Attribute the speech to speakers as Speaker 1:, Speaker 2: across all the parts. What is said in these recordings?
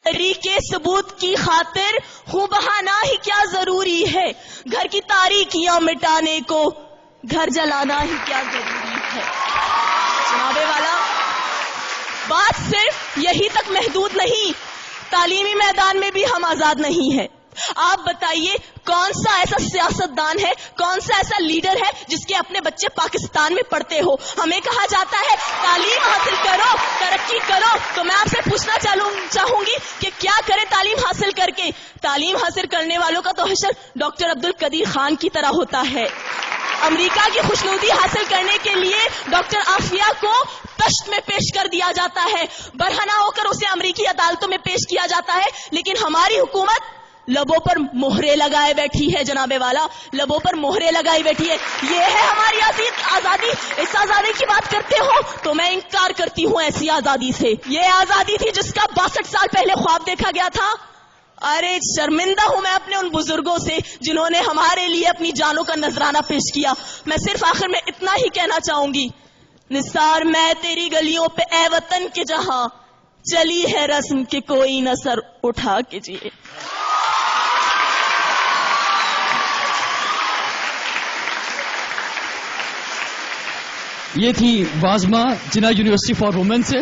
Speaker 1: کے ثبوت کی خاطر خوں بہانا ہی کیا ضروری ہے، گھر کی تاریکیاں مٹانے کو گھر جلانا ہی کیا ضروری ہے۔ جناب والا، بات صرف یہی تک محدود نہیں، تعلیمی میدان میں بھی ہم آزاد نہیں ہیں۔ آپ بتائیے کون سا ایسا سیاستدان ہے، کون سا ایسا لیڈر ہے جس کے اپنے بچے پاکستان میں پڑھتے ہو؟ ہمیں کہا جاتا ہے تعلیم حاصل کرو، ترقی کرو، تو میں آپ سے پوچھنا چاہوں گی کہ کیا کرے تعلیم حاصل کر کے؟ تعلیم حاصل کرنے والوں کا تو حشر ڈاکٹر عبدالقدیر خان کی طرح ہوتا ہے۔ امریکہ کی خوشنودی حاصل کرنے کے لیے ڈاکٹر عافیہ کو تشت میں پیش کر دیا جاتا ہے، برہنہ ہو کر اسے امریکی عدالتوں میں پیش کیا جاتا ہے، لیکن ہماری حکومت لبوں پر مہرے لگائے بیٹھی ہے۔ جناب والا، لبوں پر مہرے لگائی بیٹھی ہے۔ یہ ہے ہماری آزادی۔ اس آزادی کی بات کرتے ہو تو میں انکار کرتی ہوں ایسی آزادی سے۔ یہ آزادی تھی جس کا 62 سال پہلے خواب دیکھا گیا تھا۔ ارے شرمندہ ہوں میں اپنے ان بزرگوں سے جنہوں نے ہمارے لیے اپنی جانوں کا نذرانہ پیش کیا۔ میں صرف آخر میں اتنا ہی کہنا چاہوں گی، نثار میں تیری گلیوں پہ اے وطن کے جہاں، چلی ہے رسم کہ کوئی نہ سر اٹھا کے جیے۔
Speaker 2: یہ تھی وازمہ جناح یونیورسٹی فار وومن سے۔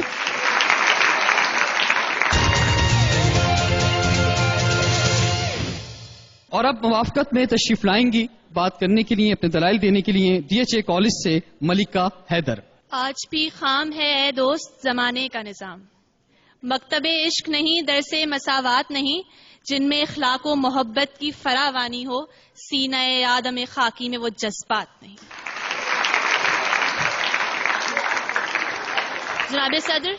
Speaker 2: اور اب موافقت میں تشریف لائیں گی بات کرنے کے لیے، اپنے دلائل دینے کے لیے ڈی ایچ اے کالج سے ملکہ حیدر۔
Speaker 3: آج بھی خام ہے اے دوست زمانے کا نظام، مکتب عشق نہیں، درس مساوات نہیں، جن میں اخلاق و محبت کی فراوانی ہو، سینہ آدم خاکی میں وہ جذبات نہیں۔ جناب صدر،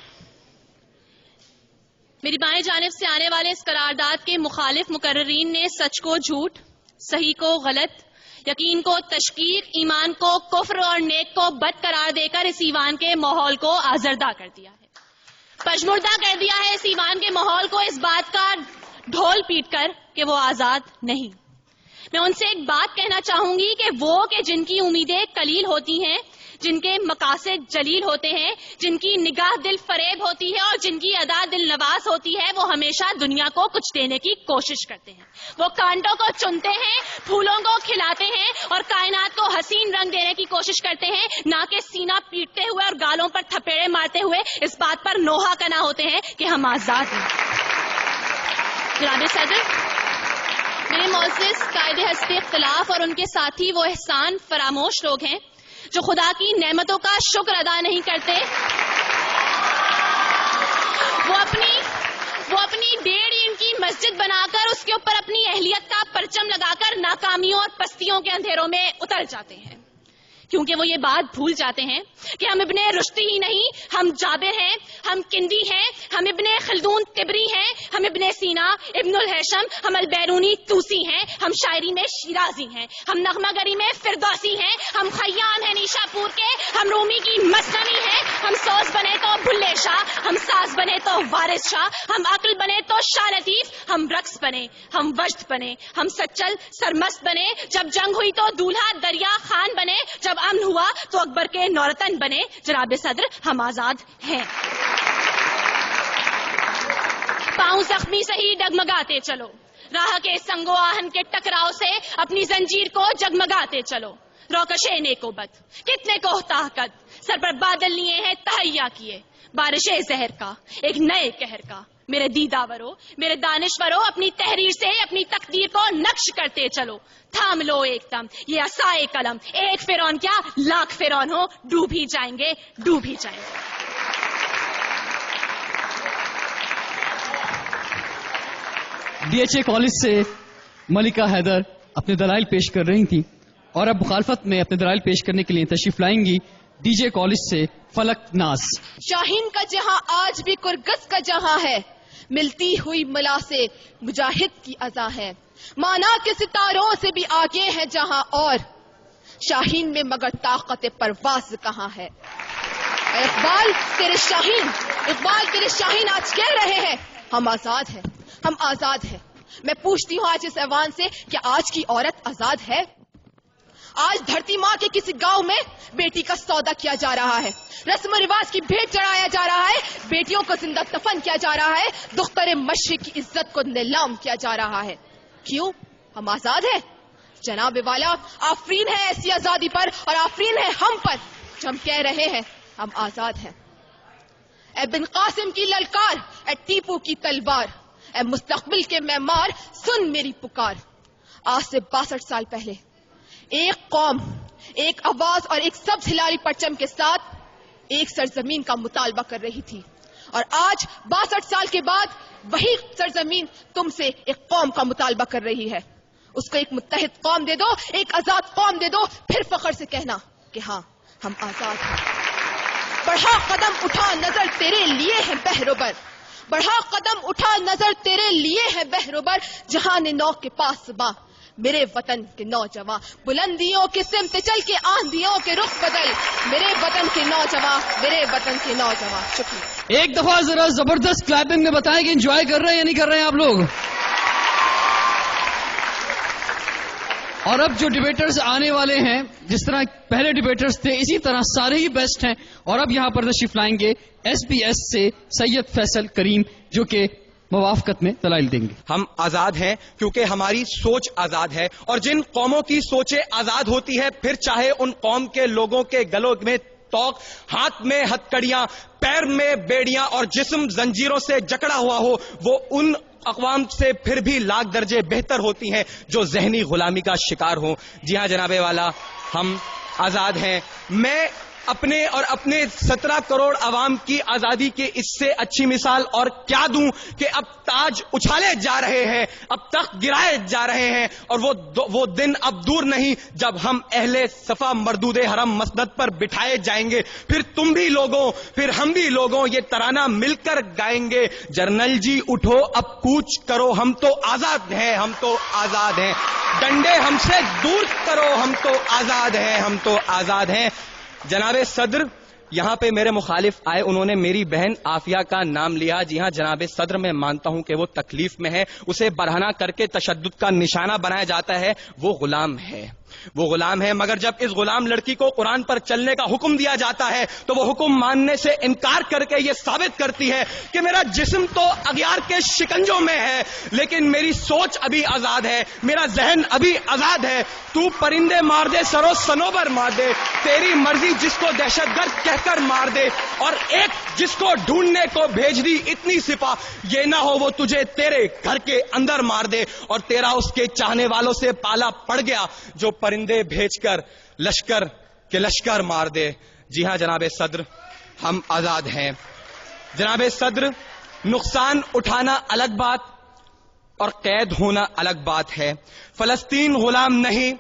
Speaker 3: میری بائیں جانب سے آنے والے اس قرارداد کے مخالف مقررین نے سچ کو جھوٹ، صحیح کو غلط، یقین کو تشکیک، ایمان کو کفر اور نیک کو بد قرار دے کر اس ایوان کے ماحول کو آزردہ کر دیا ہے، پشمردہ کر دیا ہے اس ایوان کے ماحول کو، اس بات کا ڈھول پیٹ کر کہ وہ آزاد نہیں۔ میں ان سے ایک بات کہنا چاہوں گی کہ وہ کہ جن کی امیدیں قلیل ہوتی ہیں، جن کے مقاصد جلیل ہوتے ہیں، جن کی نگاہ دل فریب ہوتی ہے اور جن کی ادا دل نواز ہوتی ہے، وہ ہمیشہ دنیا کو کچھ دینے کی کوشش کرتے ہیں۔ وہ کانٹوں کو چنتے ہیں، پھولوں کو کھلاتے ہیں اور کائنات کو حسین رنگ دینے کی کوشش کرتے ہیں، نہ کہ سینہ پیٹتے ہوئے اور گالوں پر تھپیڑے مارتے ہوئے اس بات پر نوحہ کنا ہوتے ہیں کہ ہم آزاد ہیں۔ جناب صدر، میرے معزز قائد ہست اختلاف اور ان کے ساتھی وہ احسان فراموش لوگ ہیں جو خدا کی نعمتوں کا شکر ادا نہیں کرتے، وہ اپنی 1.5 اینٹ کی مسجد بنا کر اس کے اوپر اپنی اہلیت کا پرچم لگا کر ناکامیوں اور پستیوں کے اندھیروں میں اتر جاتے ہیں، کیونکہ وہ یہ بات بھول جاتے ہیں کہ ہم ابن رشدی ہی نہیں، ہم جابر ہیں، ہم کندی ہیں، ہم ابن خلدون تبری ہیں، ہم ابن سینا، ابن الہیثم، ہم البیرونی توسی ہیں، ہم شاعری میں شیرازی ہیں، ہم نغمہ گری میں فردوسی ہیں، ہم خیام ہیں نیشا پور کے، ہم رومی کی مثنوی ہیں، ہم سوز بنے تو بھلے شاہ، ہم ساز بنے تو وارث شاہ، ہم عقل بنے تو شاہ لطیف، ہم رقص بنے، ہم وجد بنے، ہم سچل سرمست بنے، جب جنگ ہوئی تو دولہا دریا خان بنے، جب امن ہوا تو اکبر کے نورتن بنے۔ جناب صدر، ہم آزاد ہیں۔ پاؤں زخمی سے ہی ڈگمگاتے چلو، راہ کے سنگ و آہن کے ٹکراؤ سے اپنی زنجیر کو جگمگاتے چلو، روکشے نیکو بد کتنے کو طاقت، سر پر بادل لیے ہیں تہیا کیے، بارش زہر کا ایک نئے قہر کا، میرے دیداورو، میرے دانشورو، اپنی تحریر سے اپنی تقدیر کو نقش کرتے چلو، تھام لو ایک دم یہ عصائے قلم، ایک فرعون کیا لاکھ فرعون ہو، ڈوب ہی جائیں گے، ڈوب ہی جائیں گے۔
Speaker 2: ڈی ایچ اے کالج سے ملکہ حیدر اپنے دلائل پیش کر رہی تھی، اور اب مخالفت میں اپنے دلائل پیش کرنے کے لیے تشریف لائیں گی ڈی جے کالج سے فلک ناز۔
Speaker 4: شاہین کا جہاں آج بھی کرگس کا جہاں ہے، ملتی ہوئی ملا سے مجاہد کی اذا ہے، مانا کے ستاروں سے بھی آگے ہے جہاں، اور شاہین میں مگر طاقت پرواز کہاں ہے۔ اقبال تیرے شاہین آج کہہ رہے ہیں ہم آزاد ہیں، ہم آزاد ہیں۔ میں پوچھتی ہوں آج اس ایوان سے کہ آج کی عورت آزاد ہے؟ آج دھرتی ماں کے کسی گاؤں میں بیٹی کا سودا کیا جا رہا ہے, رسم و رواج کی بھیٹ چڑھایا جا رہا ہے, بیٹیوں کو زندہ دفن کیا جا رہا ہے, دختر مشرق کی عزت کو نیلام کیا جا رہا ہے. کیوں؟ ہم آزاد ہیں جناب والا. آفرین ہے ایسی آزادی پر, اور آفرین ہے ہم پر جو ہم کہہ رہے ہیں ہم آزاد ہیں. اے بن قاسم کی للکار, اے ٹیپو کی تلوار, اے مستقبل کے معمار, سن میری پکار. آج سے 62 سال پہلے ایک قوم, ایک آواز اور ایک سبز ہلالی پرچم کے ساتھ ایک سرزمین کا مطالبہ کر رہی تھی, اور آج 62 سال کے بعد وہی سرزمین تم سے ایک قوم کا مطالبہ کر رہی ہے. اس کو ایک متحد قوم دے دو, ایک آزاد قوم دے دو, پھر فخر سے کہنا کہ ہاں ہم آزاد ہیں. بڑھا قدم اٹھا نظر تیرے لیے ہے بہروبر, بڑھا قدم اٹھا نظر تیرے لیے ہے بہروبر, جہان نو کے پاس باں میرے وطن کے نوجوان, بلندیوں کے سمت چل کے آندھیوں کے رخ بدل, میرے وطن کے نوجوان, میرے وطن کے نوجوان. شکریہ.
Speaker 2: ایک دفعہ ذرا زبردست کلیپنگ میں بتائیں کہ انجوائے کر رہے ہیں یا نہیں کر رہے ہیں آپ لوگ. اور اب جو ڈیبیٹرز آنے والے ہیں, جس طرح پہلے ڈیبیٹرز تھے اسی طرح سارے ہی بیسٹ ہیں, اور اب یہاں پر تشریف لائیں گے ایس بی ایس سے سید فیصل کریم, جو کہ موافقت میں دلائل دیں گے.
Speaker 5: ہم آزاد ہیں کیونکہ ہماری سوچ آزاد ہے, اور جن قوموں کی سوچیں آزاد ہوتی ہے, پھر چاہے ان قوم کے لوگوں کے گلوں میں توق, ہاتھ میں ہتکڑیاں, پیر میں بیڑیاں اور جسم زنجیروں سے جکڑا ہوا ہو, وہ ان اقوام سے پھر بھی لاکھ درجے بہتر ہوتی ہیں جو ذہنی غلامی کا شکار ہوں. جی ہاں جناب والا, ہم آزاد ہیں. میں اپنے اور اپنے 17 کروڑ عوام کی آزادی کی اس سے اچھی مثال اور کیا دوں کہ اب تاج اچھالے جا رہے ہیں, اب تخت گرائے جا رہے ہیں, اور وہ دن اب دور نہیں جب ہم اہل صفا مردود حرم مسند پر بٹھائے جائیں گے. پھر تم بھی لوگوں, پھر ہم بھی لوگوں یہ ترانہ مل کر گائیں گے. جرنل جی اٹھو اب کوچ کرو, ہم تو آزاد ہیں, ہم تو آزاد ہیں. ڈنڈے ہم سے دور کرو, ہم تو آزاد ہیں, ہم تو آزاد ہیں. جناب صدر یہاں پہ میرے مخالف آئے, انہوں نے میری بہن عافیہ کا نام لیا. جی ہاں جناب صدر, میں مانتا ہوں کہ وہ تکلیف میں ہے, اسے برہنہ کر کے تشدد کا نشانہ بنایا جاتا ہے. وہ غلام ہے, وہ غلام ہے, مگر جب اس غلام لڑکی کو قرآن پر چلنے کا حکم دیا جاتا ہے تو وہ حکم ماننے سے انکار کر کے یہ ثابت کرتی ہے کہ میرا جسم تو اغیار کے شکنجوں میں ہے, لیکن میری سوچ ابھی آزاد ہے, میرا ذہن ابھی آزاد ہے. تو پرندے مار دے, سرو سنوبر مار دے, تیری مرضی, جس کو دہشت گرد کہہ کر مار دے, اور ایک جس کو ڈھونڈنے کو بھیج دی اتنی سپاہ, یہ نہ ہو وہ تجھے تیرے گھر کے اندر مار دے, اور تیرا اس کے چاہنے والوں سے پالا پڑ گیا جو پرندے بھیج کر لشکر کے لشکر مار دے. جی ہاں جناب صدر, ہم آزاد ہیں. جناب صدر, نقصان اٹھانا الگ بات اور قید ہونا الگ بات ہے. فلسطین غلام نہیں,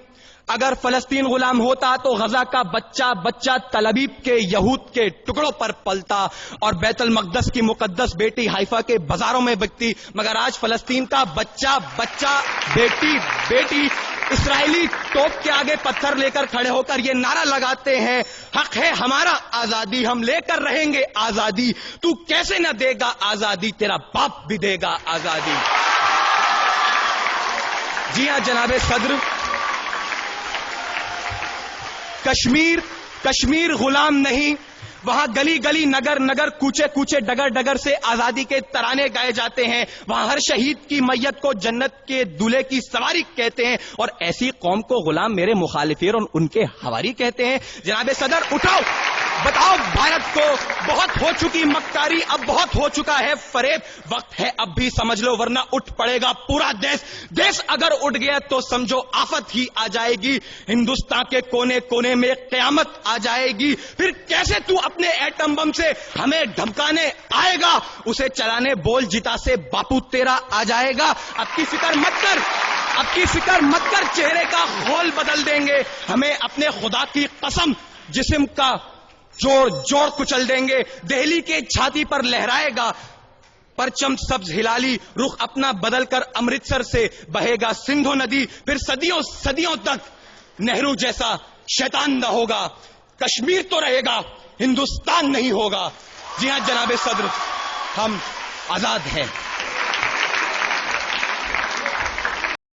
Speaker 5: اگر فلسطین غلام ہوتا تو غزہ کا بچہ بچہ تل ابیب کے یہود کے ٹکڑوں پر پلتا اور بیت المقدس کی مقدس بیٹی حیفا کے بازاروں میں بکتی. مگر آج فلسطین کا بچہ بچہ بیٹی بیٹی اسرائیلی توپ کے آگے پتھر لے کر کھڑے ہو کر یہ نعرہ لگاتے ہیں, حق ہے ہمارا آزادی, ہم لے کر رہیں گے آزادی. تو کیسے نہ دے گا آزادی, تیرا باپ بھی دے گا آزادی. جی ہاں جناب صدر, کشمیر غلام نہیں, وہاں گلی گلی نگر نگر کوچے کوچے ڈگر ڈگر سے آزادی کے ترانے گائے جاتے ہیں. وہاں ہر شہید کی میت کو جنت کے دولہے کی سواری کہتے ہیں, اور ایسی قوم کو غلام میرے مخالفین اور ان کے ہواری کہتے ہیں. جناب صدر اٹھاؤ, بتاؤ بھارت کو, بہت ہو چکی مکاری, اب بہت ہو چکا ہے فریب, وقت ہے اب بھی سمجھ لو ورنہ اٹھ پڑے گا پورا دیش اگر اٹھ گیا تو سمجھو آفت ہی آ جائے گی. ہندوستان کے کونے کونے میں قیامت آ جائے گی. پھر کیسے تو اپنے ایٹم بم سے ہمیں دھمکانے آئے گا, اسے چلانے بول جتا سے باپو تیرا آ جائے گا. اب کی فکر مت کر, چہرے کا خول بدل دیں گے, ہمیں اپنے خدا کی قسم جسم کا جوڑ کچل دیں گے. دہلی کے چھاتی پر لہرائے گا پرچم سبز ہلالی, رخ اپنا بدل کر امرتسر سے بہے گا سندھو ندی. پھر صدیوں تک نہرو جیسا شیطان نہ ہوگا. کشمیر تو رہے گا, ہندوستان نہیں ہوگا. جی ہاں جناب صدر, ہم آزاد ہیں.